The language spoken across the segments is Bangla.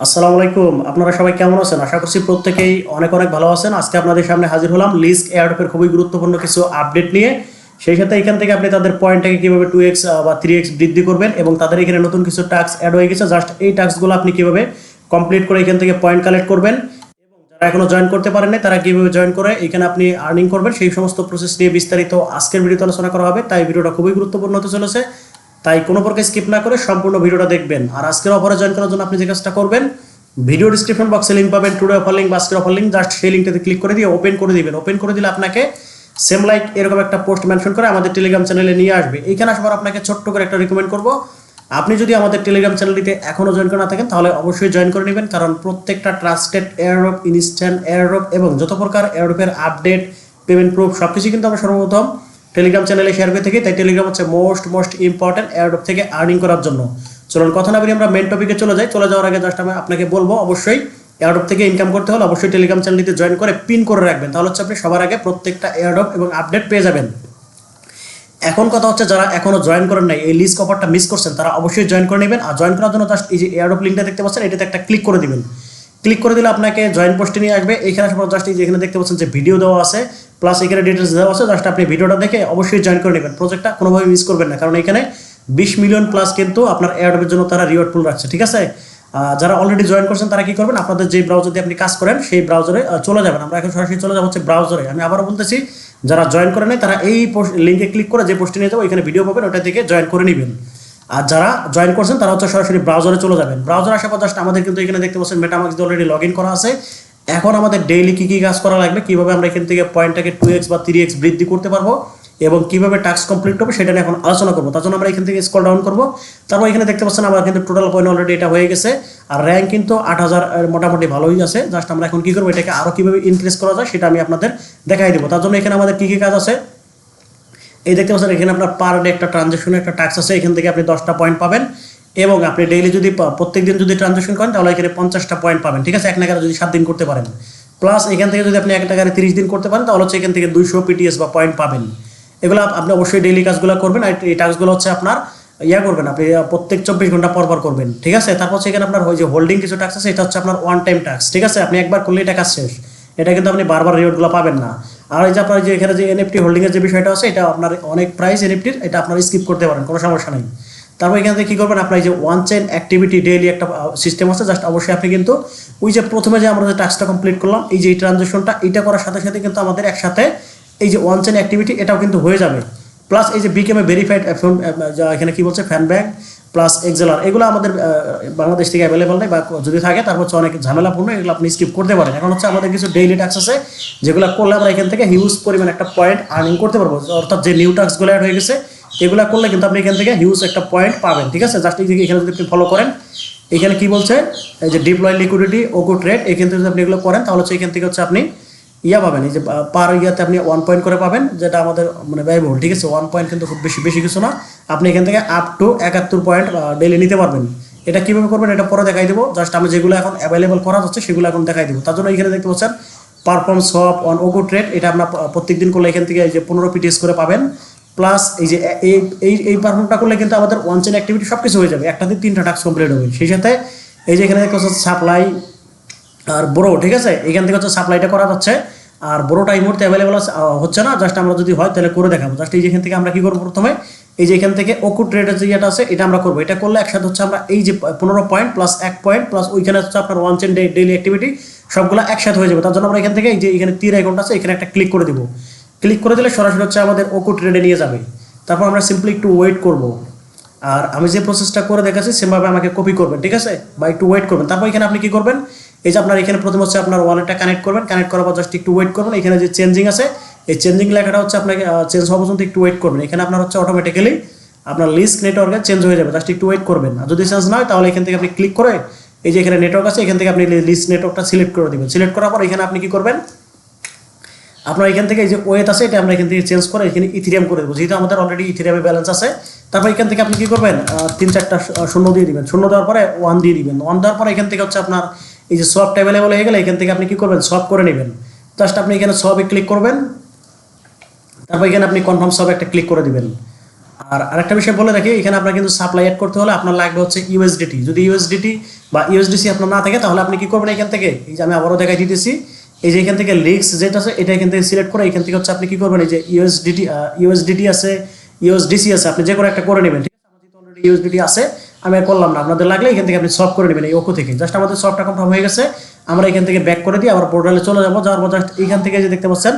আসসালামু আলাইকুম। আপনারা সবাই কেমন আছেন? আশা করছি প্রত্যেকেই অনেক অনেক ভালো আছেন। আজকে আপনাদের সামনে হাজির হলাম লিস্ক এয়ারড্রপের খুবই গুরুত্বপূর্ণ কিছু আপডেট নিয়ে। সেই সাথে এখান থেকে আপনি তাদের পয়েন্টটাকে কিভাবে 2x বা 3x বৃদ্ধি করবেন এবং তাদের এখানে নতুন কিছু টাস্ক অ্যাড হয়ে গেছে। জাস্ট এই টাস্কগুলো আপনি কিভাবে কমপ্লিট করে এখান থেকে পয়েন্ট কালেক্ট করবেন এবং যারা এখনো জয়েন করতে পারেননি তারা কিভাবে জয়েন করে এখানে আপনি আর্নিং করবেন, সেই সমস্ত প্রসেস নিয়ে বিস্তারিত আজকের ভিডিওতে আলোচনা করা হবে। তাই ভিডিওটা খুবই গুরুত্বপূর্ণ হতে চলেছে, তাই কোনো প্রকার স্কিপ না করে সম্পূর্ণ ভিডিওটা দেখবেন। আর আজকের অফারে জয়েন করার জন্য আপনি যে কাজটা করবেন, ভিডিও ডিসক্রিপশন বক্সে লিঙ্ক পাবেন, টুডে অফার লিঙ্ক বা আজকের অফার লিঙ্ক, জাস্ট সেই লিঙ্কটাতে ক্লিক করে দিয়ে ওপেন করে দিবেন। ওপেন করে দিলে আপনাকে সেম লাইক এরকম একটা পোস্ট মেনশন করে আমাদের টেলিগ্রাম চ্যানেলে নিয়ে আসবে। এইখানে আসার পর আপনাকে ছোট্ট করে একটা রিকমেন্ড করব, আপনি যদি আমাদের টেলিগ্রাম চ্যানেলটিতে এখনও জয়েন করে না থাকেন তাহলে অবশ্যই জয়েন করে নেবেন, কারণ প্রত্যেকটা ট্রাস্টেড এয়ারড্রপ, ইনস্ট্যান্ট এয়ারড্রপ এবং যত প্রকার এয়ারড্রপের আপডেট, পেমেন্ট প্রুফ সব কিছুই কিন্তু আমরা সর্বপ্রথম টেলিগ্রাম চ্যানেলে শেয়ার করে থাকি। তাই টেলিগ্রাম হচ্ছে মোস্ট ইম্পর্টেন্ট এয়ারড্রপ থেকে আর্নিং করার জন্য। চলুন কথা না বেরিয়ে আমরা মেন টপিকে চলে যাই। চলে যাওয়ার আগে জাস্ট আমি আপনাকে বলবো, অবশ্যই এয়ারড্রপ থেকে ইনকাম করতে হলে অবশ্যই টেলিগ্রাম চ্যানেলটিতে জয়েন করে পিন করে রাখবেন, তাহলে হচ্ছে আপনি সবার আগে প্রত্যেকটা এয়ারড্রপ এবং আপডেট পেয়ে যাবেন। এখন কথা হচ্ছে, যারা এখনো জয়েন করেন নাই, এই লিস্ট অফারটা মিস করছেন, তারা অবশ্যই জয়েন করে নেবেন। আর জয়েন করার জন্য জাস্ট এই যে এয়ারড্রপ লিঙ্কটা দেখতে পাচ্ছেন, এটাতে একটা ক্লিক করে দিবেন। ক্লিক করে দিলে আপনাকে জয়েন পোস্টে নিয়ে আসবে। এখানে আসার পর জাস্ট এই যে এখানে দেখতে পাচ্ছেন যে ভিডিও দেওয়া আছে, প্লাস এখানে ডিটেলস দেওয়া আছে। জাস্ট আপনি ভিডিওটা দেখে অবশ্যই জয়েন করে নেবেন। প্রজেক্টটা কোনোভাবে মিস করবেন না, কারণ এখানে 20 মিলিয়ন প্লাস কিন্তু আপনার এয়ারড্রপের জন্য তারা রিওয়ার্ড পুল রাখছে, ঠিক আছে? যারা অলরেডি জয়েন করছেন তারা কি করবেন, আপনাদের যে ব্রাউজার দিয়ে আপনি কাজ করেন সেই ব্রাউজারে চলে যাবেন। আমরা এখন সরাসরি চলে যাবো হচ্ছে ব্রাউজারে। আমি আবারও বলতেছি, যারা জয়েন করে নেই তারা এই লিঙ্কে ক্লিক করে যে পোস্টে নিয়ে যাবো এখানে ভিডিও পাবেন, ওটা থেকে জয়েন করে নেবেন। আর যারা জয়েন করছেন তারা হচ্ছে সরাসরি ব্রাউজারে চলে যাবেন। ব্রাউজার আসার পর জাস্ট আমাদের কিন্তু এখানে দেখতে পাচ্ছেন মেটামাক্স দিয়ে অলরেডি লগ ইন করা আছে। এখন আমাদের ডেইলি কী কী কাজ করা লাগবে, কীভাবে আমরা এখান থেকে পয়েন্টটাকে 2x বা 3x বৃদ্ধি করতে পারবো এবং কীভাবে টাস্ক কমপ্লিট হবে সেটা নিয়ে এখন আলোচনা করবো। তার জন্য আমরা এখান থেকে স্ক্রল ডাউন করবো। তারপর এখানে দেখতে পাচ্ছেন আমার কিন্তু টোটাল পয়েন্ট অলরেডি এটা হয়ে গেছে, আর র্যাঙ্ক কিন্তু 8000 মোটামুটি ভালোই আছে। জাস্ট আমরা এখন কী করবো, এটাকে আরও কীভাবে ইনক্রিজ করা যায় সেটা আমি আপনাদের দেখাই দেবো। তার জন্য এখানে আমাদের কী কী কাজ আছে এই দেখতে পাচ্ছেন। এখানে আপনার পার ডে একটা ট্রানজ্যাকশনের একটা ট্যাক্স আছে, এখান থেকে আপনি 10টা পয়েন্ট পাবেন এবং আপনি ডেইলি যদি প্রত্যেক দিন যদি ট্রানজ্যাকশন করেন তাহলে এখানে 50টা পয়েন্ট পাবেন, ঠিক আছে? 1 টাকার যদি 7 দিন করতে পারেন, প্লাস এখান থেকে যদি আপনি 1 টাকার 30 দিন করতে পারেন তাহলে হচ্ছে এখান থেকে 200 পিটিএস বা পয়েন্ট পাবেন। এগুলো আপনি অবশ্যই ডেইলি কাজগুলো করবেন। আর এই টাস্কগুলো হচ্ছে আপনার করবেন, আপনি প্রত্যেক 24 ঘন্টা পর করবেন, ঠিক আছে? তারপর হচ্ছে এখানে আপনার ওই যে হোল্ডিং কিছু টাস্ক আছে, এটা হচ্ছে আপনার ওয়ান টাইম টাস্ক, ঠিক আছে? আপনি একবার করলে এটা কাজ শেষ, এটা কিন্তু আপনি বারবার রিওয়ার্ডগুলো পাবেন না। আর এই যে আপনার যে এখানে যে এনএফটি হোল্ডিংয়ের যে বিষয়টা আছে, এটা আপনার অনেক প্রাইস এনএফটির, এটা আপনার স্কিপ করতে পারেন, কোনো সমস্যা নেই। তারপর এখান থেকে কী করবেন, আপনার যে ওয়ান চেইন অ্যাক্টিভিটি ডেইলি একটা সিস্টেম আছে। জাস্ট অবশ্যই আপনি কিন্তু ওই যে প্রথমে যে আমরা যে টাস্কটা কমপ্লিট করলাম, এই যে এই ট্রানজ্যাকশনটা এটা করার সাথে সাথে কিন্তু আমাদের একসাথে এই যে ওয়ান চেইন অ্যাক্টিভিটি এটাও কিন্তু হয়ে যাবে। প্লাস এই যে বিকেমে ভেরিফাইড এখানে কি বলছে ফ্যান ব্যাংক প্লাস এক্সেলার, এগুলো আমাদের বাংলাদেশ থেকে অ্যাভেলেবল নেই, বা যদি থাকে তারপর হচ্ছে অনেক ঝামেলাপূর্ণ, এগুলো আপনি স্কিপ করতে পারেন। এখন হচ্ছে আমাদের কিছু ডেইলি টাস্ক আছে যেগুলো করলে আমরা এখান থেকে হিউজ পরিমাণ একটা পয়েন্ট আর্নিং করতে পারবো। অর্থাৎ যে নিউ টাস্কগুলো অ্যাড হয়ে গেছে এগুলো করলে কিন্তু আপনি এখান থেকে হিউজ একটা পয়েন্ট পাবেন, ঠিক আছে? জাস্ট এখানে যদি আপনি ফলো করেন, এখানে কি বলছে এই যে ডিপ্লয় লিকুইডিটি ওকো ট্রেড, এখান থেকে যদি আপনি এগুলো করেন তাহলে হচ্ছে এখান থেকে হচ্ছে আপনি পাবেন, এই যে পার ইয়াতে আপনি 1 পয়েন্ট করে পাবেন, যেটা আমাদের মানে ব্যয়বহুল, ঠিক আছে? 1 পয়েন্ট কিন্তু খুব বেশি কিছু না। আপনি এখান থেকে আপ টু 71 পয়েন্ট ডেইলি নিতে পারবেন। এটা কীভাবে করবেন এটা পরে দেখাই দেবো। জাস্ট আমি যেগুলো এখন অ্যাভেলেবল করা যাচ্ছে সেগুলো এখন দেখাই দেবো। তার জন্য এখানে দেখতে পাচ্ছেন পারফর্ম সোয়াপ অন ওকো ট্রেড, এটা আপনার প্রত্যেক দিন করলে এখান থেকে এই যে 15 পিটিএস করে পাবেন। প্লাস এই যে এই পারফর্মটা করলে কিন্তু আমাদের ওয়ান চেইন অ্যাক্টিভিটি সব কিছু হয়ে যাবে, একটা দিন 3টা টাস্ক কমপ্লিট হবে। সেই সাথে এই যে এখানে দেখতে পাচ্ছেন সাপ্লাই আর বড়ো, ঠিক আছে? এখান থেকে হচ্ছে সাপ্লাইটা করা যাচ্ছে, আর বড়োটা এই মুহূর্তে অ্যাভেলেবল হচ্ছে না। জাস্ট আমরা যদি হয় তাহলে করে দেখাবো। জাস্ট এই যেখান থেকে আমরা কী করবো, প্রথমে এই যে এখান থেকে ওকো ট্রেডের যে ইয়েটা আছে এটা আমরা করবো। এটা করলে একসাথে হচ্ছে আমরা এই যে 15 পয়েন্ট প্লাস 1 পয়েন্ট প্লাস ওইখানে হচ্ছে আপনার ওয়ান চেইন ডেইলি অ্যাক্টিভিটি সবগুলো একসাথে হয়ে যাবে। তার জন্য আমরা এখান থেকে এই যে এখানে তীর আইকনটা আছে এখানে একটা ক্লিক করে দিব। ক্লিক করে দিলে সরাসরি হচ্ছে আমাদের ওকো ট্রেডে নিয়ে যাবে। তারপর আমরা সিম্পলি একটু ওয়েট করব, আর আমি যে প্রসেসটা করে দেখাচ্ছি সেমভাবে আমাকে কপি করবেন, ঠিক আছে? বা একটু ওয়েট করবেন। তারপর এখানে আপনি কী করবেন, এই যে আপনার এখানে প্রথম হচ্ছে আপনার ওয়ালেটটা কানেক্ট করবেন, কানেক্ট করার পর জাস্ট একটু ওয়েট করবেন। এখানে যে চেঞ্জিং আছে এই চেঞ্জিং লেখাটা হচ্ছে আপনাকে চেঞ্জ হওয়া পর্যন্ত একটু ওয়েট করবেন। এখানে আপনার হচ্ছে অটোমেটিক্যালি আপনার লিস্ট নেটওয়ার্কে চেঞ্জ হয়ে যাবে, জাস্ট একটু ওয়েট করবেন। আর যদি চেঞ্জ না হয় তাহলে এখান থেকে আপনি ক্লিক করে এই যে এখানে নেটওয়ার্ক আছে এখান থেকে আপনি লিস্ট নেটওয়ার্কটা সিলেক্ট করে দেবেন। সিলেক্ট করার পর এখানে আপনি কী করবেন, আপনার এখান থেকে এই যে ওয়েট আছে এটা আমরা এখান থেকে চেঞ্জ করে এখানে ইথিরিয়াম করে দেবো, যেহেতু আমাদের অলরেডি ইথিরিয়ামে ব্যালেন্স আছে। তারপর এখান থেকে আপনি কী করবেন, 3-4টা শূন্য দিয়ে দিবেন। শূন্য দেওয়ার পরে 1 দিয়ে দিবেন। 1 দেওয়ার পরে এখান থেকে হচ্ছে আপনার এই যে সোয়াপটা অ্যাভেলেবল হয়ে গেলে এখান থেকে আপনি কী করবেন, সোয়াপ করে নেবেন। জাস্ট আপনি এখানে সোয়াপে ক্লিক করবেন, তারপর এখানে আপনি কনফার্ম সোয়াপে একটা ক্লিক করে দিবেন। আর আরেকটা বিষয় বলে রাখি, এখানে আপনার কিন্তু সাপ্লাই অ্যাড করতে হলে আপনার লাগবে হচ্ছে ইউএসডিটি। যদি ইউএসডিটি বা ইউএসডিসি আপনার না থাকে, তাহলে আপনি কি করবেন এখান থেকে, এই যে আমি আবারও দেখাই দিতেছি, এই যে এখান থেকে লিক্স যেটা আছে এটা এখান থেকে সিলেক্ট করে এখান থেকে হচ্ছে আপনি কি করবেন, এই যে ইউএসডিটি আছে, ইউএসডিসি আছে, আপনি যে কোনো একটা করে নেবেন। ঠিক আছে, আমার যেহেতু অলরেডি ইউএসডিটি আছে আমি আর করলাম না, আপনাদের লাগলে এখান থেকে আপনি সলভ করে নেবেন এই ওকো থেকে। জাস্ট আমাদের সলভটা কনফার্ম হয়ে গেছে, আমরা এখান থেকে ব্যাক করে দিই, আবার পোর্টালে চলে যাবো। যাওয়ার পর জাস্ট এইখান থেকে যে দেখতে পাচ্ছেন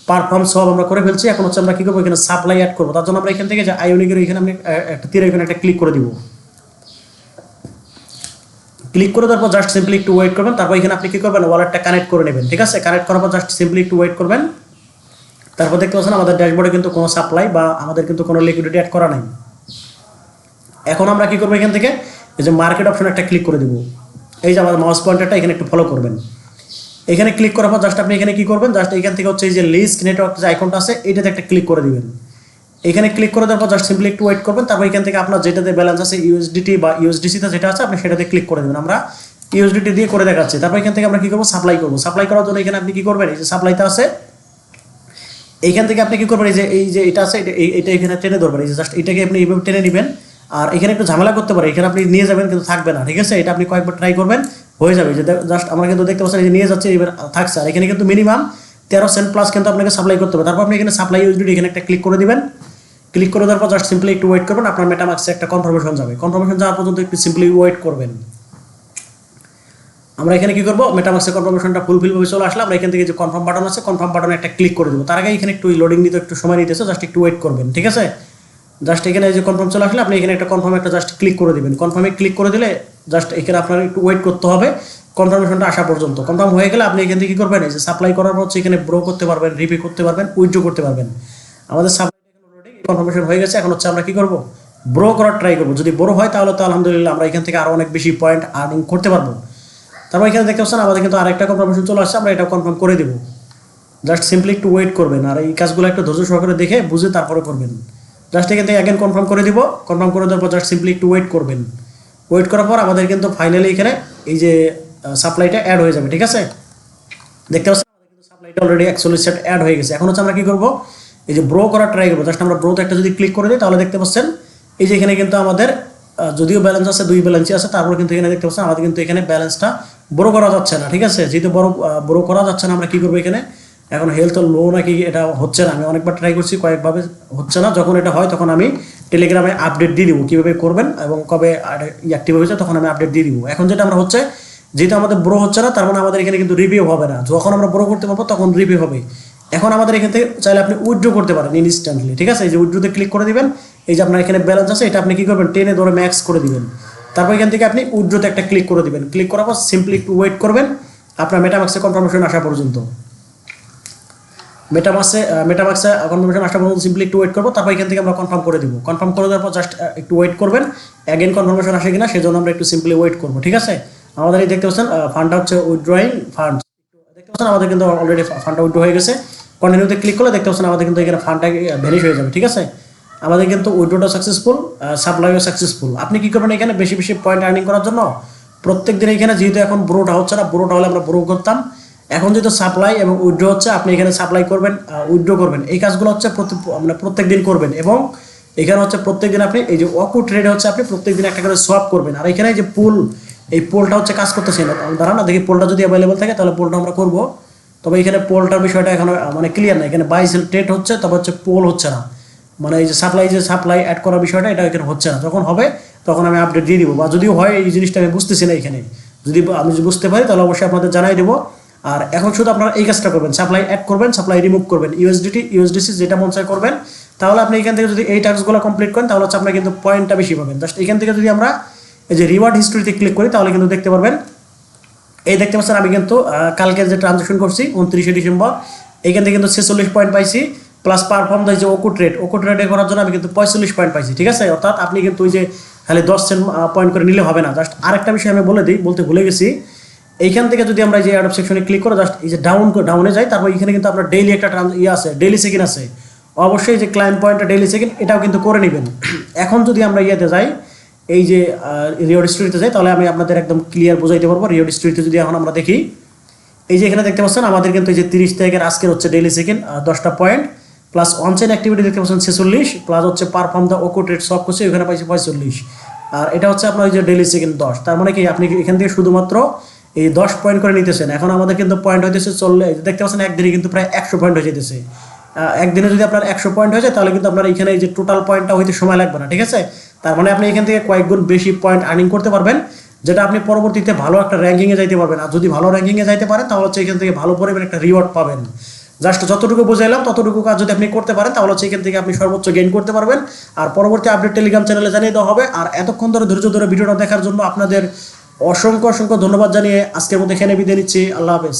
পারফর্ম সব আমরা করে ফেলছি। এখন হচ্ছে আমরা কি করবো, এখানে সাপ্লাই অ্যাড করবো। তার জন্য আমরা এখান থেকে যে আইওনিকের এখানে আমি একটা তীর এখানে একটা ক্লিক করে দিব। ক্লিক করে দেওয়ার পর জাস্ট সিম্পলি একটু ওয়েট করবেন, তারপর এখানে আপনি কি করবেন, ওয়ালেটটা কানেক্ট করে নেবেন। ঠিক আছে, কানেক্ট করার পর জাস্ট সিম্পলি একটু ওয়েট করবেন। তারপর দেখতে পাচ্ছেন আমাদের ড্যাশবোর্ডে কিন্তু কোনো সাপ্লাই বা আমাদের কিন্তু কোনো লিকুইডিটি অ্যাড করা নাই। এখন আমরা কি করবো, এখান থেকে এই যে মার্কেট অপশন একটা ক্লিক করে দিব। এই যে আমাদের মাউস পয়েন্টারটা এখানে একটু ফলো করবেন। এখানে ক্লিক করার পর জাস্ট আপনি এখানে কি করবেন, জাস্ট এখান থেকে হচ্ছে এই যে লিস্ট নেটওয়ার্ক যে আইকনটা আছে এটাতে একটা ক্লিক করে দিবেন। এখানে ক্লিক করে দেওয়ার পর জাস্ট সিম্পলি একটু ওয়েট করবেন। তারপর এখান থেকে আপনার যেটাতে ব্যালেন্স আছে ইউএসডিটি বা ইউএসডিসিতে যেটা আছে আপনি সেটাতে ক্লিক করে দেবেন। আমরা ইউএসডিটি দিয়ে করে দেখাচ্ছি। তারপর এখান থেকে আমরা কি করবো, সাপ্লাই করবো। সাপ্লাই করার জন্য এখানে আপনি কি করবেন, এই যে সাপ্লাইতে আছে এইখান থেকে আপনি কি করবেন, এই যে এটা আছে এটা এখানে টেনে ধরবেন। এই যে জাস্ট এটাকে আপনি এইভাবে টেনে নেবেন। আর এখানে একটু ঝামেলা করতে পারে, এখানে আপনি নিয়ে যাবেন কিন্তু থাকবে না। ঠিক আছে, এটা আপনি কয়েকবার ট্রাই করবেন, হয়ে যাবে। যে জাস্ট আমরা কিন্তু দেখতে পাচ্ছেন এই যে নিয়ে যাচ্ছে, এবার থাকছে। আর এখানে কিন্তু মিনিমাম 13 সেন্ট প্লাস কিন্তু আপনাকে সাপ্লাই করতে হবে। তারপর আপনি এখানে সাপ্লাই ইউএসডিটি এখানে একটা ক্লিক করে দিবেন। ক্লিক করে দেওয়ার পর জাস্ট সিম্পলি একটু ওয়েট করবেন, আপনার মেটামাক্সে একটা কনফার্মেশন যাবে। কনফার্মেশন যাওয়ার পর্যন্ত একটু সিম্পলি ওয়েট করবেন। আমরা এখানে কি করবো, মেটামাক্সের কনফার্মেশনটা ফুলফিলভাবে চলে আসলে আমরা এখান থেকে যে কনফার্ম বাটন আছে কনফার্ম বাটনে একটা ক্লিক করে দেবো। তার আগে এখানে একটু লোডিং নিতে একটু সময় নিতেছে, জাস্ট একটু ওয়েট করবেন। ঠিক আছে, জাস্ট এখানে যে কনফার্ম চলে আসলে আপনি এখানে একটা কনফার্ম একটা জাস্ট ক্লিক করে দেবেন। কনফার্মে ক্লিক করে দিলে জাস্ট এখানে আপনার একটু ওয়েট করতে হবে কনফার্মেশনটা আসা পর্যন্ত। কনফার্ম হয়ে গেলে আপনি এখান থেকে কি করবেন, এই যে সাপ্লাই করার পর হচ্ছে এখানে ব্রো করতে পারবেন, রিপে করতে পারবেন, উইথড্র করতে পারবেন। আমাদের সাপ্লাই অলরেডি কনফার্মেশন হয়ে গেছে। এখন হচ্ছে আমরা কি করবো, ব্রো করার ট্রাই করবো। যদি ব্রো হয় তাহলে তো আলহামদুলিল্লাহ আমরা এখান থেকে আরো অনেক বেশি পয়েন্ট আর্নিং করতে পারবো। তারপর এখানে দেখতে পাচ্ছেন আমাদের কিন্তু আরেকটা কনফার্মেশন চলে আসছে, আমরা এটা কনফার্ম করে দেবো। জাস্ট সিম্পলি একটু ওয়েট করবেন, আর এই কাজগুলো একটু ধৈর্য সহকারে দেখে বুঝে তারপরে করবেন। জাস্ট এখান থেকে অ্যাগেন কনফার্ম করে দিব। কনফার্ম করে দেওয়ার পর জাস্ট সিম্পলি একটু ওয়েট করবেন। ওয়েট করার পর আমাদের কিন্তু ফাইনালি এখানে এই যে সাপ্লাইটা অ্যাড হয়ে যাবে। ঠিক আছে, দেখতে পাচ্ছেন আমাদের কিন্তু সাপ্লাইটা অলরেডি 41 সেট অ্যাড হয়ে গেছে। এখন হচ্ছে আমরা কি করবো, এই যে ব্রো করার ট্রাই করবো। জাস্ট আমরা ব্রোতে একটা যদি ক্লিক করে দিই তাহলে দেখতে পাচ্ছেন এই যে এখানে কিন্তু আমাদের যদিও ব্যালেন্স আছে 2 ব্যালেন্সই আছে, তারপর কিন্তু এখানে দেখতে পাচ্ছেন আমাদের কিন্তু এখানে ব্যালেন্সটা ব্রো করা যাচ্ছে না। ঠিক আছে, যেহেতু ব্রো করা যাচ্ছে না আমরা কি করবো, এখানে এখন হেলথ লো নাকি এটা হচ্ছে না। আমি অনেকবার ট্রাই করছি, কয়েকভাবে হচ্ছে না। যখন এটা হয় তখন আমি টেলিগ্রামে আপডেট দিয়ে দিব কীভাবে করবেন এবং কবে অ্যাক্টিভ হয়েছে তখন আমি আপডেট দিয়ে দিব। এখন যেটা আমরা হচ্ছে, যেহেতু আমাদের ব্রো হচ্ছে না তার মানে আমাদের এখানে কিন্তু রিভিউ হবে না। যখন আমরা ব্রো করতে পারবো তখন রিভিউ হবে। এখন আমাদের এখান থেকে চাইলে আপনি উইথড্র করতে পারেন ইনস্ট্যান্টলি। ঠিক আছে, এই যে উইথড্রোতে ক্লিক করে দিবেন। এই যে আপনার এখানে ব্যালেন্স আছে এটা আপনি কি করবেন, টেনে ধরে ম্যাক্স করে দিবেন। তারপর এখান থেকে আপনি উইথড্রোতে একটা ক্লিক করে দিবেন। ক্লিক করার পর সিম্পলি একটু ওয়েট করবেন আপনার মেটামাক্সে কনফার্মেশন আসা পর্যন্ত। মেটামাক্সে কনফার্মেশন আসা পর্যন্ত সিম্পলি একটু ওয়েট করবো। তারপর এখান থেকে আমরা কনফার্ম করে দিব। কনফার্ম করে দেওয়ার পর জাস্ট একটু ওয়েট করবেন, অ্যাগেন কনফার্মেশন আসে কিনা সেজন্য আমরা একটু সিম্পলি ওয়েট করবো। ঠিক আছে, আমাদের এই দেখতে পাচ্ছেন ফান্ডটা হচ্ছে উইথড্রয়িং ফান্ড। দেখতে পাচ্ছেন আমাদের কিন্তু অলরেডি ফান্ডটা উইথড্র হয়ে গেছে। কন্টিনিউতে ক্লিক করলে দেখতে পাচ্ছেন আমাদের কিন্তু এখানে ফান্ডটা ভ্যানিশ হয়ে যাবে। ঠিক আছে, আমাদের কিন্তু উইথড্রটা সাকসেসফুল, সাপ্লাইও সাকসেসফুল। আপনি কি করবেন, এখানে বেশি বেশি পয়েন্ট আর্নিং করার জন্য প্রত্যেক দিন এখানে যেহেতু এখন ব্রোটা হচ্ছে না, ব্রোটা হলে আমরা ব্রো করতাম, এখন যেহেতু সাপ্লাই এবং উইথড্র হচ্ছে আপনি এখানে সাপ্লাই করবেন, উইথড্র করবেন। এই কাজগুলো হচ্ছে প্রত্যেক দিন করবেন। এবং এখানে হচ্ছে প্রত্যেক দিন আপনি এই যে ওয়াকু ট্রেডে হচ্ছে আপনি প্রত্যেক দিন একটা করে সোয়াপ করবেন। আর এখানে যে পুল, এই পোলটা হচ্ছে কাজ করতেছে না। দাঁড়ান না দেখি, পোলটা যদি অ্যাভেলেবল থাকে তাহলে পোলটা আমরা করবো। তবে এখানে পোলটার বিষয়টা এখন মানে ক্লিয়ার না। এখানে বাই সেল ট্রেড হচ্ছে, তবে হচ্ছে পোল হচ্ছে না। মানে এই যে সাপ্লাই অ্যাড করার বিষয়টা এটা এখানে হচ্ছে না। যখন হবে তখন আমি আপডেট দিয়ে দিব, বা যদিও হয় এই জিনিসটা আমি বুঝতেছি না এখানে। যদি আমি বুঝতে পারি তাহলে অবশ্যই আপনাদের জানাই দেবো। আর এখন শুধু আপনারা এই কাজটা করবেন, সাপ্লাই অ্যাড করবেন, সাপ্লাই রিমুভ করবেন, ইউএসডিসি যেটা মন চায় করবেন। তাহলে আপনি এখান থেকে যদি এই টাস্কগুলো কমপ্লিট করেন তাহলে হচ্ছে আপনার কিন্তু পয়েন্টটা বেশি পাবেন। জাস্ট এখান থেকে যদি আমরা এই যে রিওয়ার্ড হিস্ট্রিতে ক্লিক করি তাহলে কিন্তু দেখতে পারবেন, এই দেখতে পাচ্ছেন আমি কিন্তু কালকে যে ট্রানজাকশন করছি 29 ডিসেম্বর, এইখান থেকে কিন্তু 46 পয়েন্ট পাইছি। প্লাস পারফর্ম দেয় যে ওকো ট্রেডে করার জন্য আমি কিন্তু 45 পয়েন্ট পাইছি। ঠিক আছে, অর্থাৎ আপনি কিন্তু ওই যে খালি 10 সেন্ট পয়েন্ট করে নিলে হবে না। জাস্ট আরেকটা বিষয় আমি বলতে ভুলে গেছি। এইখান থেকে যদি আমরা যে অ্যাড অফ সেকশনে ক্লিক করে জাস্ট এই যে ডাউনে যাই, তারপর এখানে কিন্তু আপনার ডেইলি একটা আছে, ডেইলি সেকেন্ড আছে। অবশ্যই যে ক্লায়েন্ট পয়েন্টটা ডেইলি সেকেন্ড এটাও কিন্তু করে নেবেন। এখন যদি আমরা ইয়েতে যাই, এই যে রিওয়ার্ড স্টোরিতে যাই, তাহলে আমি আপনাদের একদম ক্লিয়ার বোঝাইতে পারবো। রিওয়ার্ড স্টোরিতে যদি এখন আমরা দেখি, এই যে এখানে দেখতে পাচ্ছেন আমাদের কিন্তু এই যে 30 তারিখের আজকের হচ্ছে ডেইলি সেকেন্ড 10টা পয়েন্ট, প্লাস অনচেন অ্যাক্টিভিটি দেখতে পাচ্ছেন 46, প্লাস হচ্ছে পারফর্ম দ্য ওকো ট্রেড সব করছে ওখানে পাইছি 45। আর এটা হচ্ছে আপনার ওই যে ডেইলি সেকেন্ড 10, তার মানে কি আপনি এখান থেকে শুধুমাত্র এই 10 পয়েন্ট করে নিতেছেন। এখন আমাদের কিন্তু পয়েন্ট হইতেছে চললে দেখতে পাচ্ছেন একদিনে কিন্তু প্রায় 100 পয়েন্ট হয়ে যেতেছে। একদিনে যদি আপনার 100 পয়েন্ট হয়ে যায় তাহলে কিন্তু আপনার এখানে এই যে টোটাল পয়েন্টটা হইতে সময় লাগবে না, ঠিক আছে। তার মানে আপনি এখান থেকে কয়েক গুণ বেশি পয়েন্ট আর্নিং করতে পারবেন, যেটা আপনি পরবর্তীতে ভালো একটা র্যাঙ্কিংয়ে যাইতে পারবেন। আর যদি ভালো র্যাঙ্কিংয়ে যাইতে পারেন তাহলে হচ্ছে এখান থেকে ভালো পরিমাণ একটা রিওয়ার্ড পাবেন। জাস্ট যতটুকু বুঝাইলাম ততটুকু কাজ যদি আপনি করতে পারেন তাহলে হচ্ছে এখান থেকে আপনি সর্বোচ্চ গেইন করতে পারবেন। আর পরবর্তী আপডেট টেলিগ্রাম চ্যানেলে জানিয়ে দেওয়া হবে। আর এতক্ষণ ধরে ধৈর্য ধরে ভিডিওটা দেখার জন্য আপনাদের অসংখ্য অসংখ্য ধন্যবাদ জানিয়ে আজকের মতো এখানে বিদায় নিচ্ছি। আল্লাহ হাফেজ।